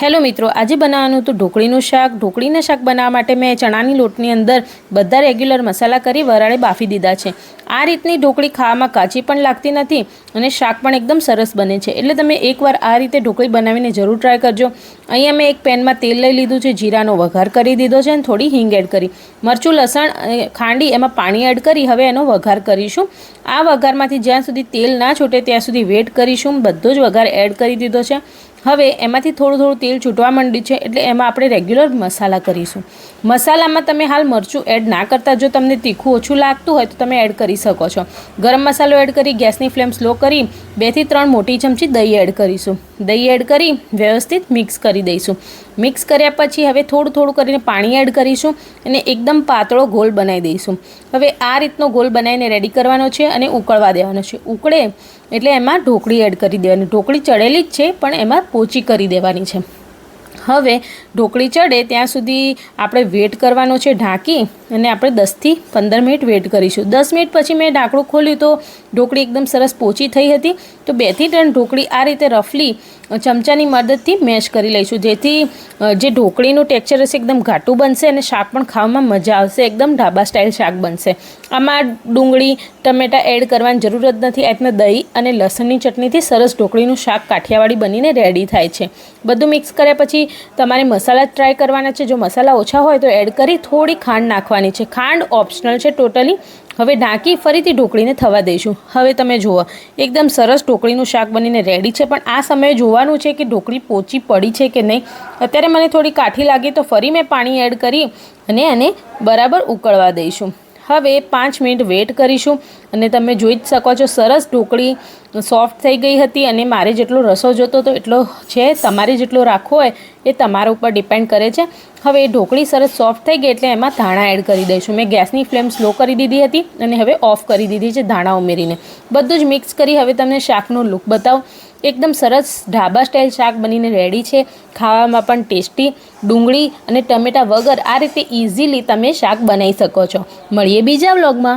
Hello मित्रों, आज बनावानुं तो ढोकळीनुं शाक। ढोकळीना शाक बनाववा माटे मैं चणानी लोटनी अंदर बधा रेग्युलर मसाला करी वराळे बाफी दीधा छे। आ रीतनी ढोकળી खावामां काची पण लागती नथी अने शाक पण एकदम सरस बने छे। एटले तमे एकवार आ रीते ढोकળી बनावीने जरूर ट्राय करजो। अहींया मैं एक पेनमा तेल लई लीधुं छे, जीरानो वघार करी दीधो छे अने थोड़ी हींग एड करी, मरचुं लसण खांडी एमां पाणी एड करी हवे एनो वघार करीशुं। आ वघारमांथी ज्यां सुधी तेल ना छूटे त्यां सुधी वेट करीशुं। बधो ज वघार एड करी दीधो छे। हवे एमांथी थोड़ुं थोड़ुं तेल छूटवा मांड्युं छे एटले एमां आपणे रेग्युलर मसाला करीशुं। मसालामां तमे हाल मरचुं एड ना करता, जो तमने तीखुं ओछुं लागतुं होय तो तमे एड करी शको छो। गरम मसालो एड करी गैसनी फ्लेम स्लो करी 2 થી 3 मोटी चमची दही एड करीशुं। दही एड करी व्यवस्थित मिक्स करी दईशुं। मिक्स कर्या पछी हवे थोड़ुं थोड़ुं करीने पाणी एड करीशुं अने एकदम पातळो घोल बनावी दईशुं। हवे आ रीतनो घोल बनावीने रेडी करवानो छे अने उकळवा देवानो छे। उकळे एटले एमां ढोकળી एड करी देवानी। ढोकળી चढ़ेली ज छे पण एमां पोची करी देवानी छे। हवे ढोकળી चढ़े त्यां सुधी आपणे वेट करवानो छे ढांकी अने आपणे 10 થી 15 मिनिट वेट करीशुं। 10 मिनिट पछी मैं ढांकणुं खोल्युं तो ढोकળી एकदम सरस पोची थई हती। तो 2 થી 3 ढोकળી आ रीते रफली चमचानी मददथी मेश करी लईशुं, जेथी जे ढोकળીनुं टेक्चर हशे एकदम घाटुं बनशे अने शाक पण खावामां मजा आवशे। एकदम ढाबा स्टाइल शाक बनशे। आमां डુંગળી टमेटा एड करवानी जरूर ज नथी। आ रीतना दही अने लसणनी चटनीथी सरस ढोकળીनुं शाक काठियावाड़ी बनीने रेडी थाय छे। बधुं मिक्स कर्या पछी तमारे मसाला ट्राय करवाना छे। जो मसाला ओछा होय तो एड करी थोड़ी खांड नाखवानी छे। खांड ऑप्शनल छे टोटली। हवे ढांकी फरीथी ढोकળીને थवा दईशुं। हवे तमे जुओ एकदम सरस ढोकળીનું શાક बनीने रेडी छे, पण आ समये जोवानुं छे कि ढोकળી पोची पड़ी छे कि नहीं। अत्यारे मने थोड़ी काठी लागी तो फरी मैं पाणी एड करी अने आने बराबर उकळवा दईशुं। हवे 5 मिनिट वेट करीशुं अने तमे जोई ज शको छो सरस ढोकળી सॉफ्ट थई गई हती अने मारे जेटलो रसो जोतो तो एटलो छे। तमारे जेटलो राखवो होय ए तमारा उपर डिपेन्ड करे छे। हवे ढोकળી सरस सॉफ्ट थई गई एटले एमां धाणा एड करी दईशुं। मैं गैसनी फ्लेम स्लो करी दीधी हती अने हवे ऑफ करी दीधी छे धाणा उमेरीने। बधुं ज मिक्स करी हवे तमने शाकनो लुक बतावुं। एकदम सरस ढाबा स्टाइल शाक बनीने रेडी छे। खावामां पण टेस्टी। डુંગળી અને ટમેટા વગર આ રીતે ઇઝીલી તમે શાક બનાવી શકો છો। મળીએ બીજા વ્લોગમાં।